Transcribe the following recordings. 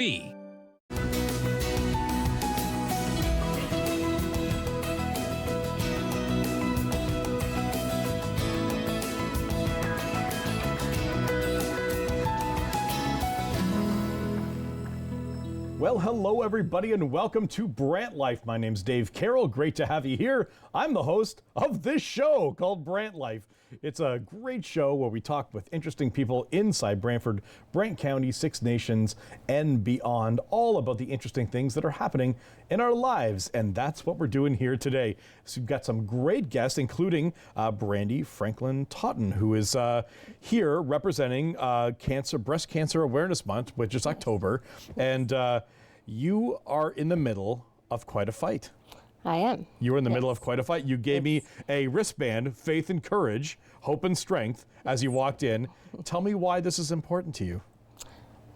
B. Well, hello everybody and welcome to Brant Life. My name's Dave Carroll. Great to have you here. I'm the host of this show called Brant Life. It's a great show where we talk with interesting people inside Brantford, Brant County, Six Nations, and beyond, all about the interesting things that are happening in our lives. And that's what we're doing here today. So we've got some great guests, including Brandi Franklin-Totten, who is here representing Breast Cancer Awareness Month, which is October. And you are in the middle of quite a fight. I am. You were in the middle of quite a fight. You gave me a wristband, faith and courage, hope and strength, as you walked in. Tell me why this is important to you.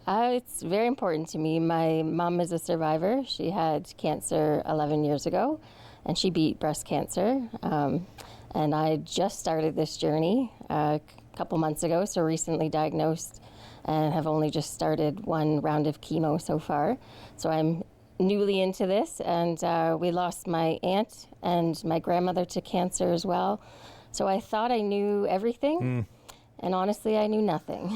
It's very important to me. My mom is a survivor. She had cancer 11 years ago, and she beat breast cancer. And I just started this journey a couple months ago, so recently diagnosed, and have only just started one round of chemo so far. So I'm newly into this, and we lost my aunt and my grandmother to cancer as well. So I thought I knew everything, and honestly, I knew nothing.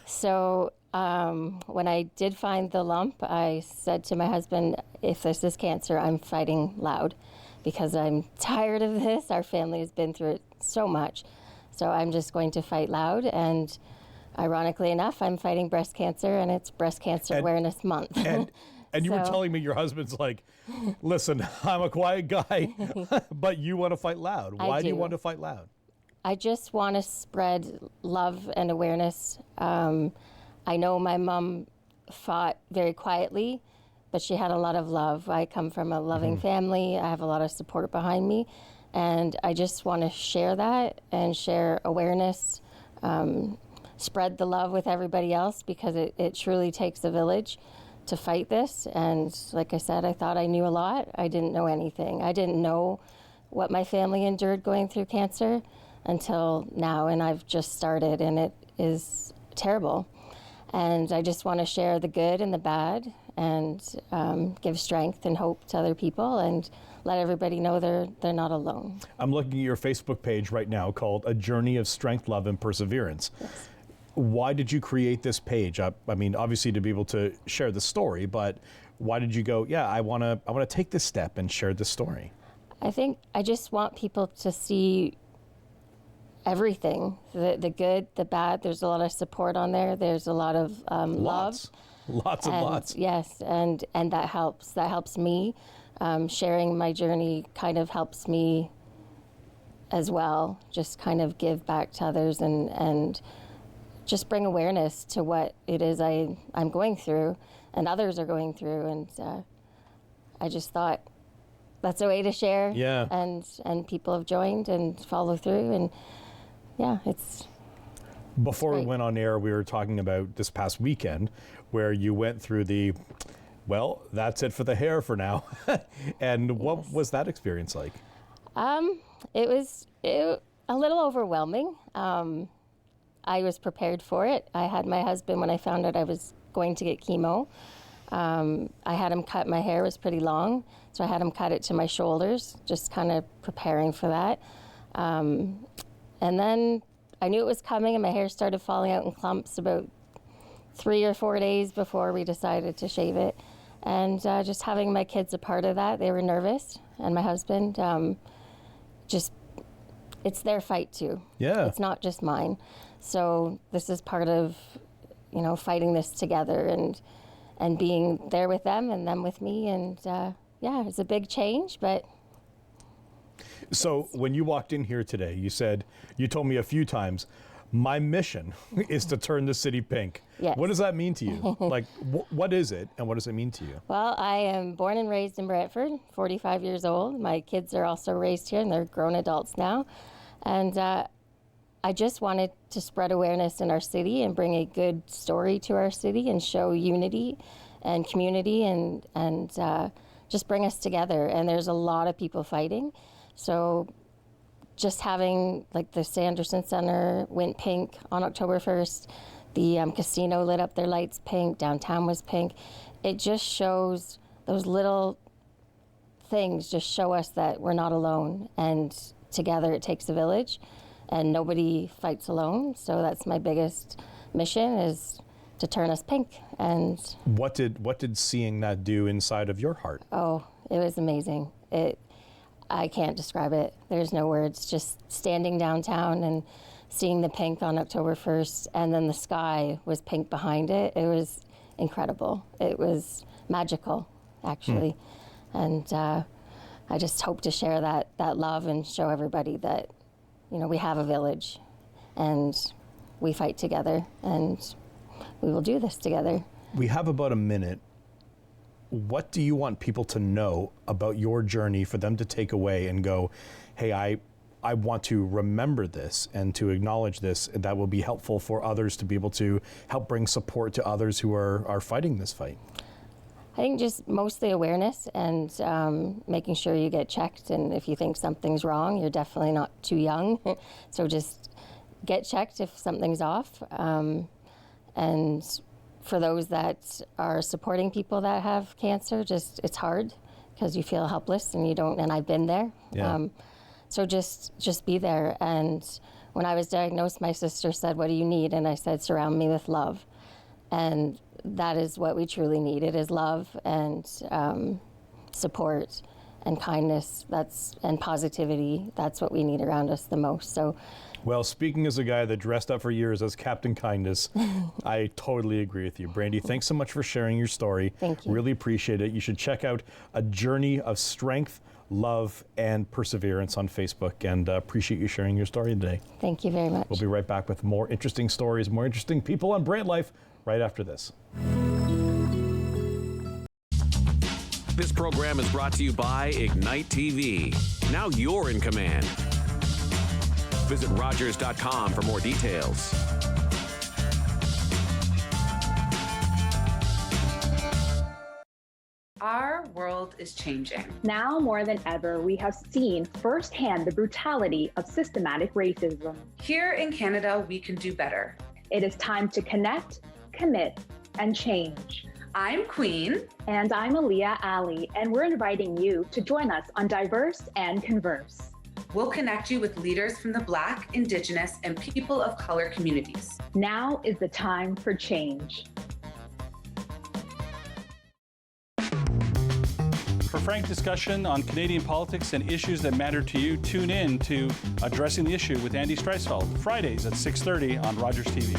So when I did find the lump, I said to my husband, if this is cancer, I'm fighting loud, because I'm tired of this. Our family has been through it so much. So I'm just going to fight loud, and ironically enough, I'm fighting breast cancer, and it's Breast Cancer Awareness Month. And you were telling me your husband's like, listen, I'm a quiet guy, but you want to fight loud. Why do you want to fight loud? I just want to spread love and awareness. I know my mom fought very quietly, but she had a lot of love. I come from a loving family. I have a lot of support behind me. And I just want to share that and share awareness, spread the love with everybody else, because it truly takes a village to fight this. And like I said, I thought I knew a lot. I didn't know anything. I didn't know what my family endured going through cancer until now, and I've just started, and it is terrible. And I just want to share the good and the bad, and give strength and hope to other people, and let everybody know they're not alone. I'm looking at your Facebook page right now called A Journey of Strength, Love, and Perseverance. Yes. Why did you create this page? I mean, obviously to be able to share the story, but why did you go, I want to take this step and share this story? I think I just want people to see everything, the good, the bad. There's a lot of support on there. There's a lot of love. Lots. Yes, and that helps. That helps me. Sharing my journey kind of helps me as well. Just kind of give back to others and just bring awareness to what it is I'm going through and others are going through. And I just thought that's a way to share. Yeah. And people have joined and follow through. And it's Before great. We went on air, we were talking about this past weekend where you went through that's it for the hair for now. And what was that experience like? It was a little overwhelming. I was prepared for it. I had my husband, when I found out I was going to get chemo, I had him cut my hair. It was pretty long, so I had him cut it to my shoulders, just kind of preparing for that. And then I knew it was coming, and my hair started falling out in clumps about 3 or 4 days before we decided to shave it. And just having my kids a part of that, they were nervous, and my husband, it's their fight too. Yeah. It's not just mine. So this is part of, fighting this together and being there with them and them with me. And it's a big change, but. So when you walked in here today, you told me a few times, my mission is to turn the city pink. Yes. What does that mean to you? Like, what is it, and what does it mean to you? Well, I am born and raised in Brantford, 45 years old. My kids are also raised here, and they're grown adults now. And I just wanted to spread awareness in our city and bring a good story to our city and show unity and community and just bring us together. And there's a lot of people fighting. So just having like the Sanderson Center went pink on October 1st, The casino lit up their lights pink, downtown was pink. It just shows, those little things just show us that we're not alone, and together it takes a village, and nobody fights alone. So that's my biggest mission, is to turn us pink. And what did seeing that do inside of your heart? oh, it was amazing. I can't describe it. There's no words. Just standing downtown and seeing the pink on October 1st, and then the sky was pink behind it. It was incredible. It was magical, actually. And I just hope to share that love and show everybody that, we have a village, and we fight together, and we will do this together. We have about a minute. What do you want people to know about your journey for them to take away and go, hey, I want to remember this and to acknowledge this, and that will be helpful for others to be able to help bring support to others who are fighting this fight? I think just mostly awareness, and making sure you get checked, and if you think something's wrong, you're definitely not too young. So just get checked if something's off. And for those that are supporting people that have cancer, it's hard because you feel helpless and you don't, and I've been there. Yeah. So just be there. And when I was diagnosed, my sister said, "What do you need?" And I said, "Surround me with love." And that is what we truly need. It is love and support and kindness, and positivity. That's what we need around us the most. So, well, speaking as a guy that dressed up for years as Captain Kindness, I totally agree with you. Brandi, thanks so much for sharing your story. Thank you. Really appreciate it. You should check out A Journey of Strength, Love, and Perseverance on Facebook, and appreciate you sharing your story today. Thank you very much. We'll be right back with more interesting stories, more interesting people on Brant Life right after this. This program is brought to you by Ignite TV. Now you're in command. Visit Rogers.com for more details. Our world is changing. Now more than ever, we have seen firsthand the brutality of systematic racism. Here in Canada, we can do better. It is time to connect, commit, and change. I'm Queen. And I'm Aaliyah Ali, and we're inviting you to join us on Diverse and Converse. We'll connect you with leaders from the Black, Indigenous, and people of color communities. Now is the time for change. For frank discussion on Canadian politics and issues that matter to you, tune in to Addressing the Issue with Andy Streisfeld, Fridays at 6:30 on Rogers TV.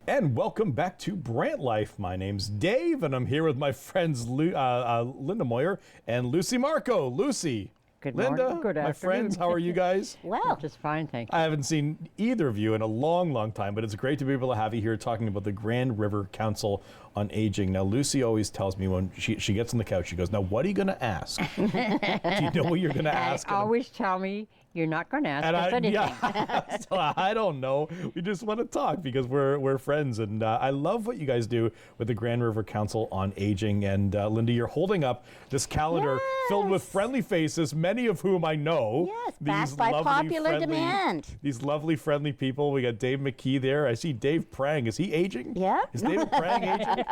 And welcome back to Brant Life. My name's Dave, and I'm here with my friends Linda Moyer and Lucy Marco. Lucy. Good Linda, morning. Good my afternoon. friends, how are you guys? Well, just fine, thank you. I haven't seen either of you in a long, long time, but it's great to be able to have you here talking about the Grand River Council on Aging. Now, Lucy always tells me when she gets on the couch, she goes, "Now, what are you going to ask?" Do you know what you're going to ask? Always tell me you're not going to ask us anything. Yeah, so I don't know. We just want to talk because we're friends, and I love what you guys do with the Grand River Council on Aging. And Linda, you're holding up this calendar filled with friendly faces, many of whom I know. Yes, backed by popular demand. These lovely, friendly people. We got Dave McKee there. I see Dave Prang. Is he aging? Yeah. Is David Prang aging?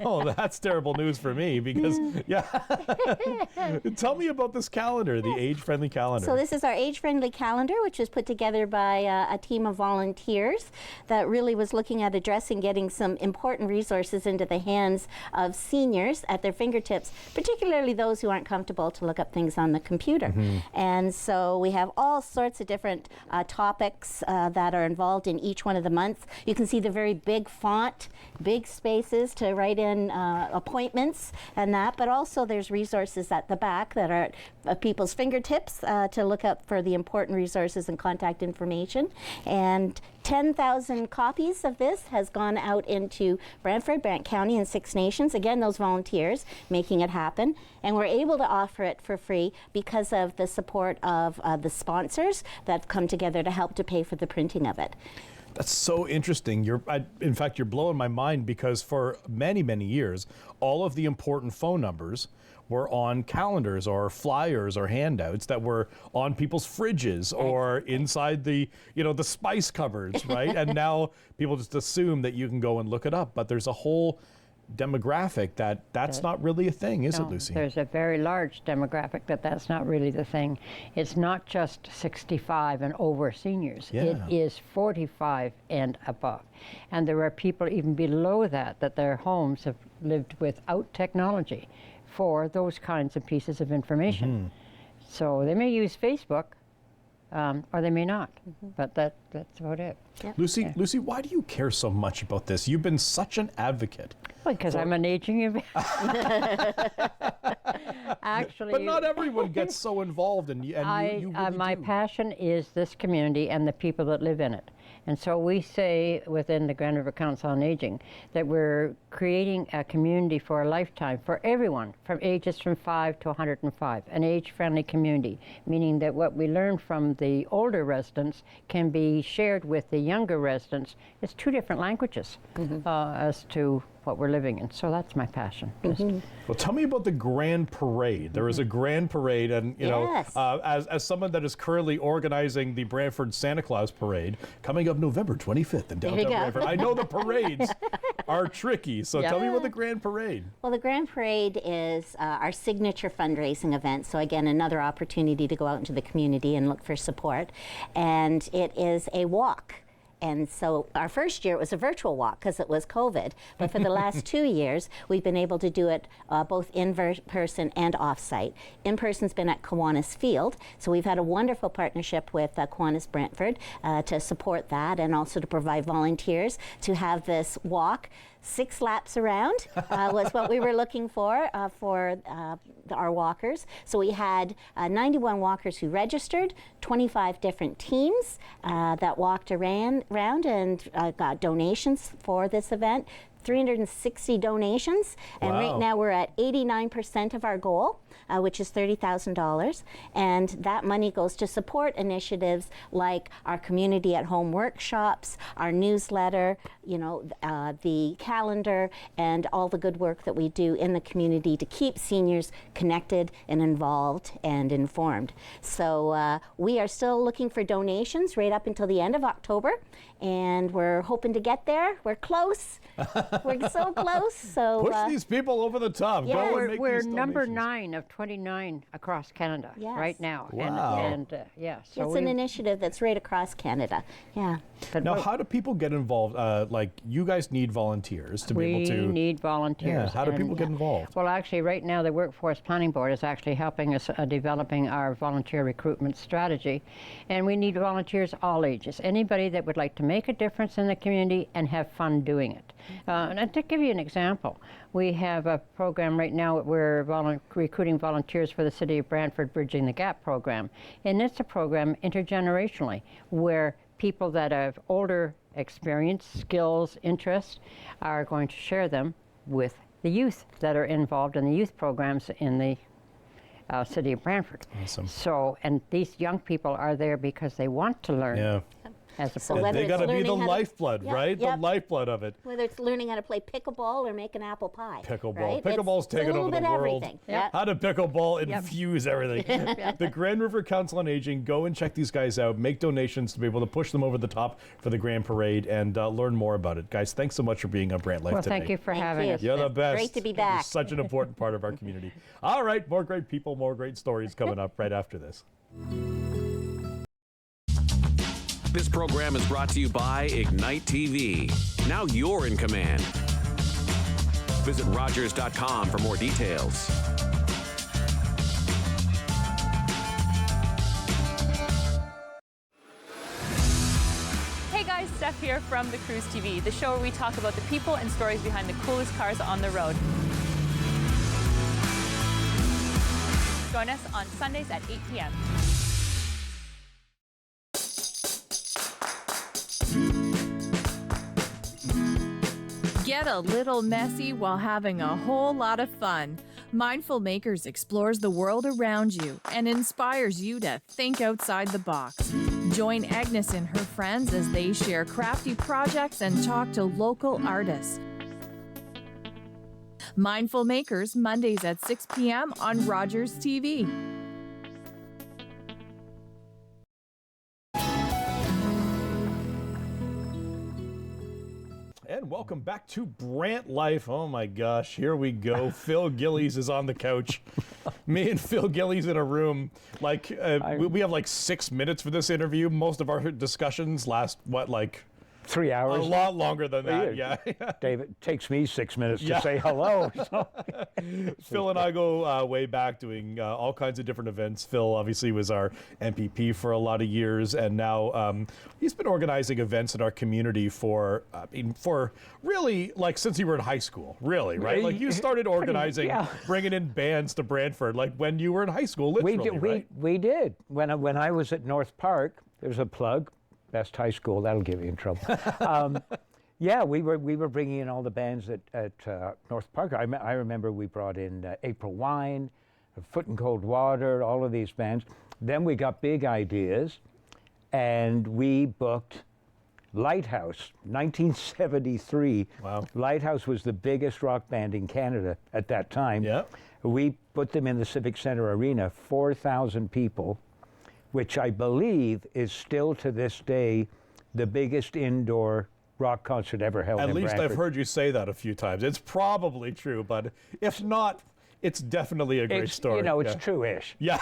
Oh, that's terrible news for me because, yeah. Tell me about this calendar, the age-friendly calendar. So this is our age-friendly calendar, which was put together by a team of volunteers that really was looking at addressing getting some important resources into the hands of seniors at their fingertips, particularly those who aren't comfortable to look up things on the computer. And so we have all sorts of different topics that are involved in each one of the months. You can see the very big font, big spaces to write in appointments and that, but also there's resources at the back that are at people's fingertips to look up for the important resources and contact information. And 10,000 copies of this has gone out into Brantford, Brant County, and Six Nations. Again, those volunteers making it happen. And we're able to offer it for free because of the support of the sponsors that have come together to help to pay for the printing of it. That's so interesting. In fact, you're blowing my mind because for many, many years, all of the important phone numbers were on calendars or flyers or handouts that were on people's fridges or inside the, the spice cupboards, right? And now people just assume that you can go and look it up, but there's a whole demographic that's not really a thing, is it, Lucy? There's a very large demographic that's not really the thing. It's not just 65 and over seniors. Yeah. It is 45 and above. And there are people even below that their homes have lived without technology for those kinds of pieces of information. So they may use Facebook, or they may not, but that's about it. Yep. Lucy, why do you care so much about this? You've been such an advocate. Well, because I'm an aging event. Actually, but not everyone gets so involved, and you really my do. passion is this community and the people that live in it. And so we say within the Grand River Council on Aging that we're creating a community for a lifetime for everyone from ages from 5 to 105, an age-friendly community, meaning that what we learn from the older residents can be shared with the younger residents. It's two different languages as to what we're living in. So that's my passion. Well, tell me about the Grand Parade. There is a Grand Parade, and as someone that is currently organizing the Brantford Santa Claus Parade coming up November 25th in downtown Brantford. I know the parades are tricky, so tell me about the Grand Parade. Well, the Grand Parade is our signature fundraising event. So again, another opportunity to go out into the community and look for support. And it is a walk. And so our first year it was a virtual walk because it was COVID, but for the last 2 years we've been able to do it both in person and off-site. In person's been at Kiwanis Field, so we've had a wonderful partnership with Kiwanis Brantford to support that and also to provide volunteers to have this walk. 6 laps around was what we were looking for our walkers. So we had 91 walkers who registered, 25 different teams that walked around and got donations for this event. 360 donations, and right now we're at 89% of our goal, which is $30,000, and that money goes to support initiatives like our community at home workshops, our newsletter, the calendar, and all the good work that we do in the community to keep seniors connected and involved and informed. So we are still looking for donations right up until the end of October, and we're hoping to get there. We're close. We're so close. So push these people over the top. Yeah. Go and make we're these number donations. 9 of 29 across Canada right now. Wow. And so it's an initiative that's right across Canada. Yeah. But now, how do people get involved? Like, you guys need volunteers to be able to. We need volunteers. Yeah. How do people get involved? Well, actually, right now, the Workforce Planning Board is actually helping us developing our volunteer recruitment strategy. And we need volunteers all ages. Anybody that would like to make a difference in the community and have fun doing it. And to give you an example, we have a program right now. We're recruiting volunteers for the City of Brantford Bridging the Gap program. And it's a program intergenerationally where people that have older experience, skills, interests are going to share them with the youth that are involved in the youth programs in the City of Brantford. Awesome. So, and these young people are there because they want to learn. Yeah. As a So They got to be the lifeblood, Yep, right? yep. The lifeblood of it. Whether it's learning how to play pickleball or make an apple pie. Pickleball. Right? Pickleball's It's a taken little over the bit world. everything. Yep. How to pickleball infuse everything. The Grand River Council on Aging, go and check these guys out. Make donations to be able to push them over the top for the Grand Parade and learn more about it. Guys, thanks so much for being on Brant Life today. Well, thank you for having us. You're the best. Great to be back. You're such an important part of our community. All right, more great people, more great stories coming up right after this. This program is brought to you by Ignite TV. Now you're in command. Visit Rogers.com for more details. Hey guys, Steph here from The Cruise TV, the show where we talk about the people and stories behind the coolest cars on the road. Join us on Sundays at 8 p.m. Get a little messy while having a whole lot of fun. Mindful Makers explores the world around you and inspires you to think outside the box. Join Agnes and her friends as they share crafty projects and talk to local artists. Mindful Makers, Mondays at 6 p.m. on Rogers TV. And welcome back to Brant Life. Oh my gosh, here we go. Phil Gillies is on the couch. Me and Phil Gillies in a room. Like, we have like 6 minutes for this interview. Most of our discussions last, 3 hours. A lot longer than that, yeah. Dave, it takes me 6 minutes to say hello. So. Phil and I go way back doing all kinds of different events. Phil obviously was our MPP for a lot of years, and now he's been organizing events in our community for really, like, since you were in high school, really, right? Like, you started organizing, bringing in bands to Brantford, like when you were in high school, literally, right? We did. When I was at North Park, there's a plug. Best high school, that'll get me in trouble. We were bringing in all the bands at North Park. I remember we brought in April Wine, Foot and Cold Water, all of these bands. Then we got big ideas, and we booked Lighthouse, 1973. Wow. Lighthouse was the biggest rock band in Canada at that time. Yeah. We put them in the Civic Center Arena, 4,000 people, which I believe is still to this day the biggest indoor rock concert ever held in Brantford. At least I've heard you say that a few times. It's probably true, but if not, it's definitely a great story. You know, it's true-ish. Yeah.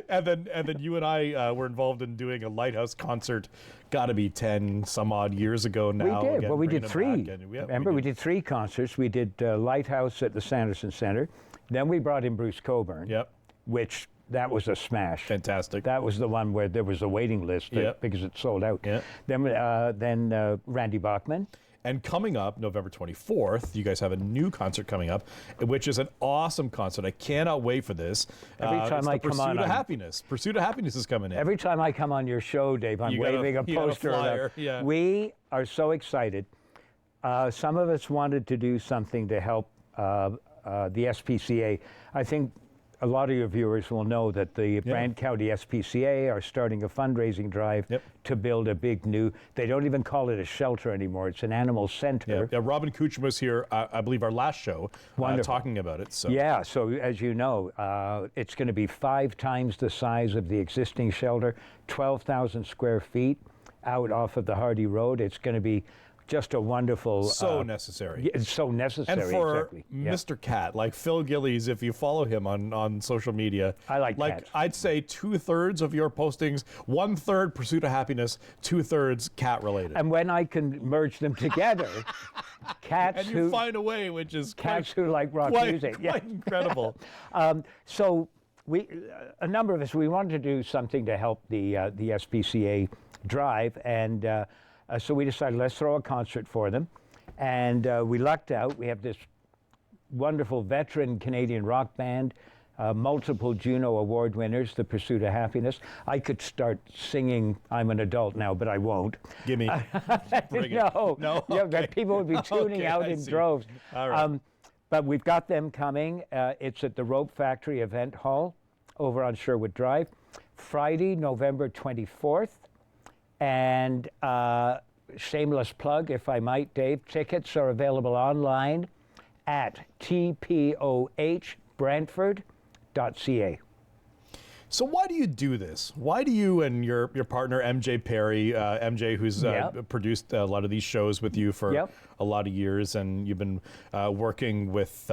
and then you and I were involved in doing a Lighthouse concert, got to be 10 some odd years ago now. We did. Again, well, we did three. Remember, we did 3 concerts. We did Lighthouse at the Sanderson Center. Then we brought in Bruce Coburn, which... That was a smash. Fantastic. That was the one where there was a waiting list because it sold out. Yep. Then Randy Bachman. And coming up, November 24th, you guys have a new concert coming up, which is an awesome concert. I cannot wait for this. Every time I come on, Pursuit of Happiness. Pursuit of Happiness is coming in. Every time I come on your show, Dave, I'm waving a poster. Flyer. Yeah. We are so excited. Some of us wanted to do something to help the SPCA. I think a lot of your viewers will know that the Brant County SPCA are starting a fundraising drive to build a big new, they don't even call it a shelter anymore, it's an animal center. Yeah, Robin Kuchma was here, I believe, our last show, talking about it. So. Yeah, so as you know, it's going to be 5 times the size of the existing shelter, 12,000 square feet out off of the Hardy Road. It's going to be just a wonderful... So necessary. Yeah, it's so necessary, and for exactly. Mr. Cat, like Phil Gillies, if you follow him on social media... I like cats. I'd say 2/3 of your postings, 1/3 Pursuit of Happiness, 2/3 cat-related. And when I can merge them together, cats and you find a way, which is cats who like rock music. Quite incredible. So a number of us, we wanted to do something to help the SPCA drive, and... so we decided, let's throw a concert for them. And we lucked out. We have this wonderful veteran Canadian rock band, multiple Juno Award winners, The Pursuit of Happiness. I could start singing I'm an Adult now, but I won't. Gimme. No. Okay. People would be tuning out in droves. All right. But we've got them coming. It's at the Rope Factory Event Hall over on Sherwood Drive, Friday, November 24th. And shameless plug, if I might, Dave, tickets are available online at tpohbrantford.ca. So why do you do this? Why do you and your partner, MJ Perry, MJ, who's produced a lot of these shows with you for a lot of years, and you've been working with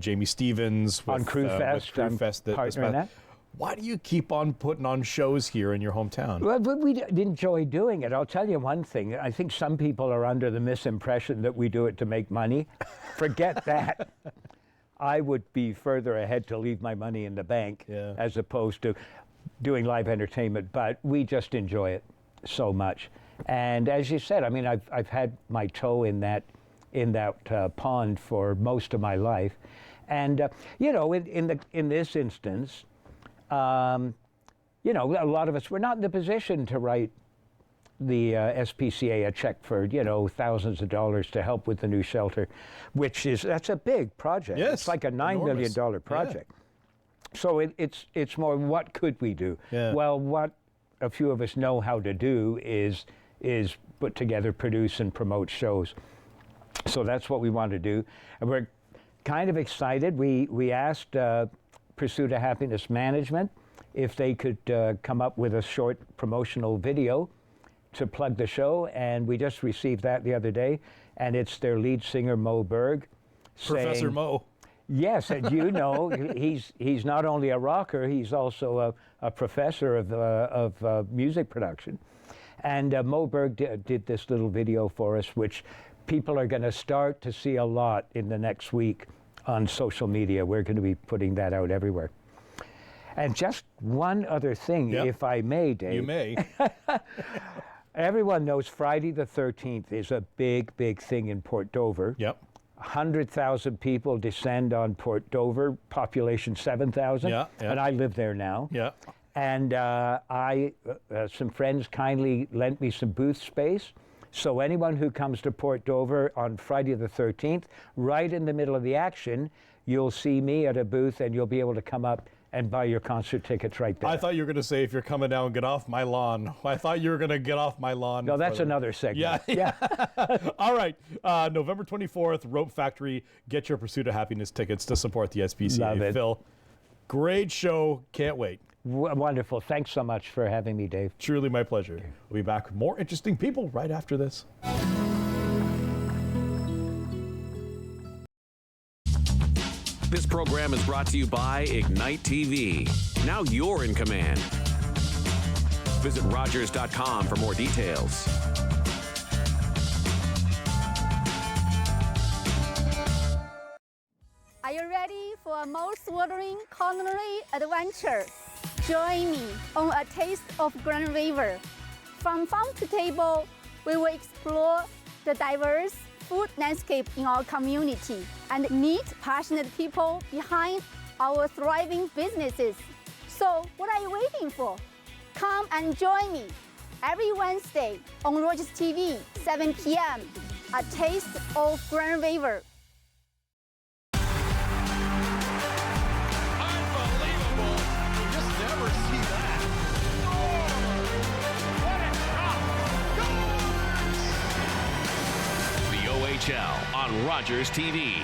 Jamie Stevens on Crew Fest, partner in that. Why do you keep on putting on shows here in your hometown? Well, we enjoy doing it. I'll tell you one thing. I think some people are under the misimpression that we do it to make money. Forget that. I would be further ahead to leave my money in the bank as opposed to doing live entertainment. But we just enjoy it so much. And as you said, I mean, I've had my toe in that pond for most of my life. And you know, in this instance. You know, a lot of us, we're not in the position to write the SPCA a check for, you know, thousands of dollars to help with the new shelter, that's a big project. Yes, it's like a $9 million project. Yeah. So it's more, what could we do? Yeah. Well, what a few of us know how to do is put together, produce, and promote shows. So that's what we want to do. And we're kind of excited. We asked Pursuit of Happiness Management if they could come up with a short promotional video to plug the show, and we just received that the other day, and it's their lead singer, Mo Berg. Professor Mo. Yes, and you know, he's not only a rocker, he's also a professor of music production. And Mo Berg did this little video for us, which people are going to start to see a lot in the next week on social media. We're going to be putting that out everywhere. And just one other thing, if I may, Dave. You may. Everyone knows Friday the 13th is a big, big thing in Port Dover. Yep. 100,000 people descend on Port Dover, population 7,000. And I live there now. Yeah. And some friends kindly lent me some booth space. So anyone who comes to Port Dover on Friday the 13th, right in the middle of the action, you'll see me at a booth and you'll be able to come up and buy your concert tickets right there. I thought you were going to say, if you're coming down, get off my lawn. I thought you were going to get off my lawn. No, that's another segment. Yeah. All right. November 24th, Rope Factory. Get your Pursuit of Happiness tickets to support the SPCA. Love it. Phil, great show. Can't wait. Wonderful. Thanks so much for having me, Dave. Truly my pleasure. We'll be back with more interesting people right after this. This program is brought to you by Ignite TV. Now you're in command. Visit Rogers.com for more details. Are you ready for a mouth-watering culinary adventure? Join me on a taste of Grand River. From farm to table, we will explore the diverse food landscape in our community and meet passionate people behind our thriving businesses. So what are you waiting for? Come and join me every Wednesday on Rogers TV, 7 p.m. A taste of Grand River. On Rogers TV.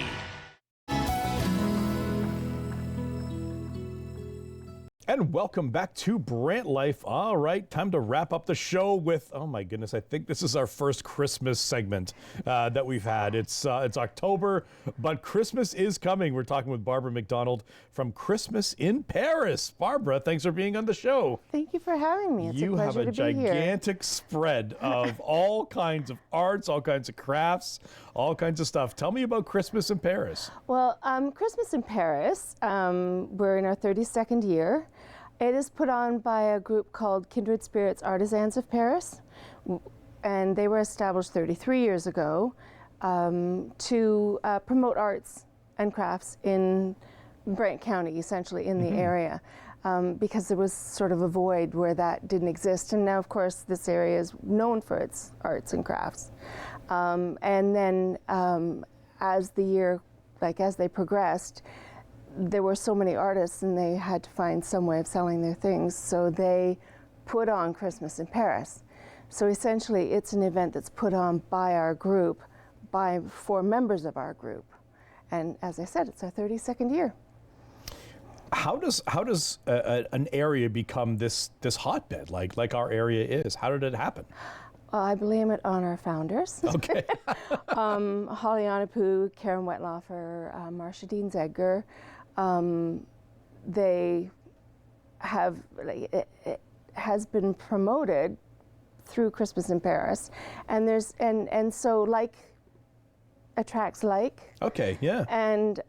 And welcome back to Brant Life. All right, time to wrap up the show with, oh my goodness, I think this is our first Christmas segment that we've had. It's October, but Christmas is coming. We're talking with Barbara McDonald from Christmas in Paris. Barbara, thanks for being on the show. Thank you for having me. It's a pleasure to be here. You have a gigantic spread of all kinds of arts, all kinds of crafts, all kinds of stuff. Tell me about Christmas in Paris. Well, Christmas in Paris, we're in our 32nd year. It is put on by a group called Kindred Spirits Artisans of Paris, and they were established 33 years ago to promote arts and crafts in Brant County, essentially in the area, because there was sort of a void where that didn't exist. And now, of course, this area is known for its arts and crafts. And then as the year, as they progressed, there were so many artists and they had to find some way of selling their things, so they put on Christmas in Paris. So essentially it's an event that's put on by our group, for members of our group. And as I said, it's our 32nd year. How does an area become this hotbed like our area is? How did it happen? I blame it on our founders. Okay. Holly Onapu, Karen Wetlaufer, Marsha Deans Edgar. They have, it has been promoted through Christmas in Paris, and so like attracts like. Okay, yeah. And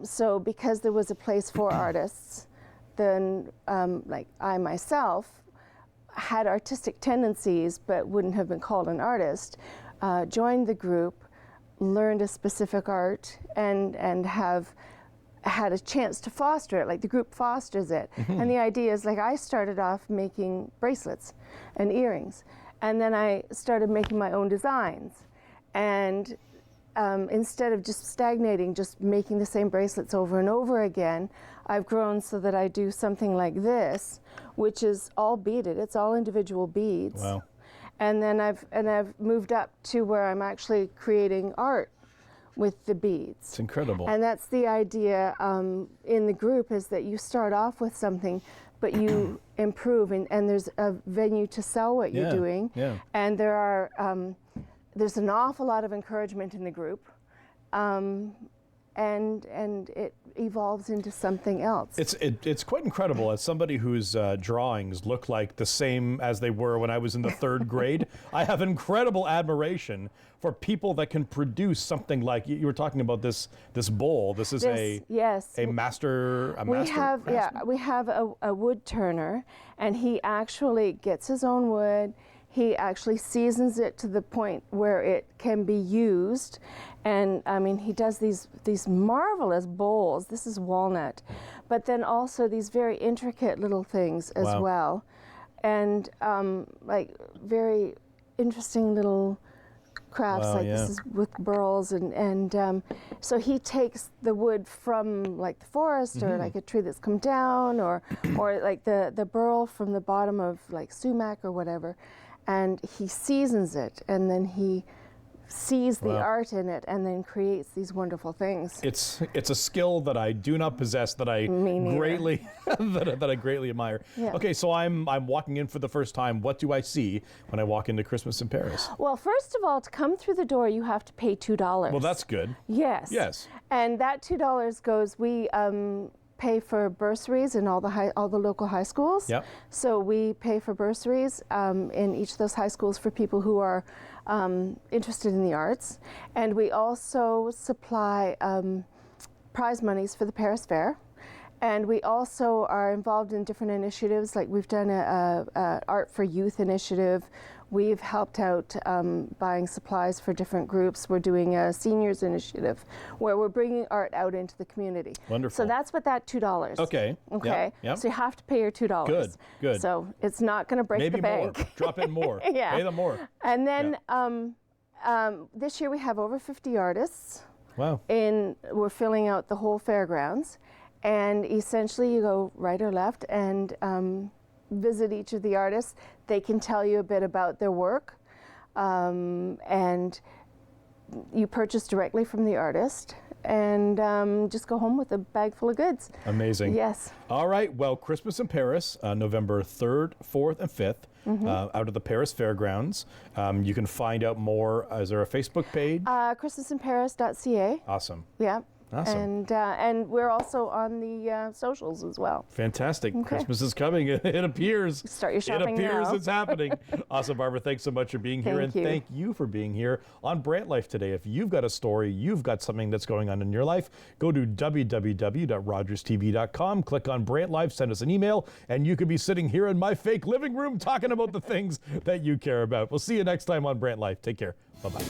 so because there was a place for artists, then I myself had artistic tendencies but wouldn't have been called an artist, joined the group, learned a specific art, and have had a chance to foster it, the group fosters it. And the idea is, I started off making bracelets and earrings, and then I started making my own designs. And instead of just stagnating, just making the same bracelets over and over again, I've grown so that I do something like this, which is all beaded. It's all individual beads. Wow. And then I've moved up to where I'm actually creating art with the beads. It's incredible. And that's the idea in the group, is that you start off with something, but you improve, and there's a venue to sell what you're doing. Yeah. And there's an awful lot of encouragement in the group, and it evolves into something else. It's quite incredible. As somebody whose drawings look like the same as they were when I was in the 3rd grade, I have incredible admiration for people that can produce something like you were talking about this bowl. This is a master. We have a wood turner, and he actually gets his own wood. He actually seasons it to the point where it can be used. And I mean, he does these marvelous bowls. This is walnut, but then also these very intricate little things as well. And like very interesting little crafts, like this is with burls. And so he takes the wood from like the forest or like a tree that's come down, or like the burl from the bottom of like sumac or whatever. And he seasons it, and then he sees the art in it, and then creates these wonderful things. It's a skill that I do not possess, that I greatly that I greatly admire. Yeah. Okay, so I'm walking in for the first time. What do I see when I walk into Christmas in Paris? Well, first of all, to come through the door, you have to pay $2. Well, that's good. Yes. Yes. And that $2 goes. We pay for bursaries in all the local high schools. Yep. So we pay for bursaries in each of those high schools for people who are interested in the arts. And we also supply prize monies for the Paris Fair. And we also are involved in different initiatives, like we've done a Art for Youth initiative. We've helped out buying supplies for different groups. We're doing a seniors initiative where we're bringing art out into the community. Wonderful. So that's what that $2. Okay. Okay. Yep. So you have to pay your $2. Good. So it's not going to break Maybe the bank. more. Drop in more. Yeah. Pay them more. And then this year we have over 50 artists. Wow. We're filling out the whole fairgrounds. And essentially you go right or left and visit each of the artists. They can tell you a bit about their work, and you purchase directly from the artist, and just go home with a bag full of goods. Amazing. Yes. All right, well, Christmas in Paris, November 3rd, 4th, and 5th, out of the Paris Fairgrounds. You can find out more. Is there a Facebook page? ChristmasinParis.ca. Awesome. Yeah. Awesome. And we're also on the socials as well. Fantastic. Okay. Christmas is coming. It appears. Start your shopping It appears now. it's happening. Awesome, Barbara. Thanks so much for being here. Thank and you. thank you for being here on Brant Life today. If you've got a story, you've got something that's going on in your life, go to www.rogerstv.com, click on Brant Life, send us an email, and you could be sitting here in my fake living room talking about the things that you care about. We'll see you next time on Brant Life. Take care. Bye-bye.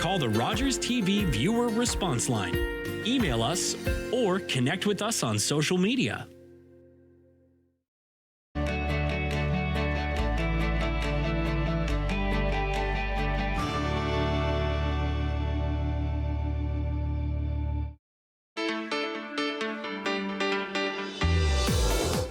Call the Rogers TV viewer response line, email us, or connect with us on social media.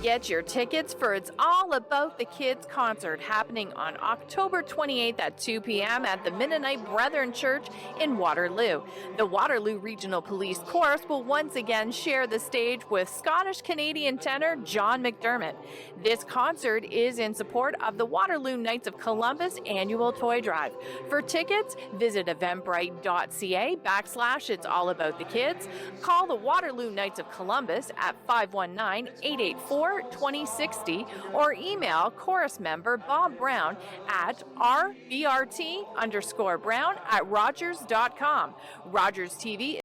Get your tickets for It's All About the Kids concert happening on October 28th at 2 p.m. at the Mennonite Brethren Church in Waterloo. The Waterloo Regional Police Chorus will once again share the stage with Scottish-Canadian tenor John McDermott. This concert is in support of the Waterloo Knights of Columbus annual toy drive. For tickets, visit eventbrite.ca/It's All About the Kids. Call the Waterloo Knights of Columbus at 519-884-2060 or email chorus member Bob Brown at rbrt_brown@rogers.com. Rogers TV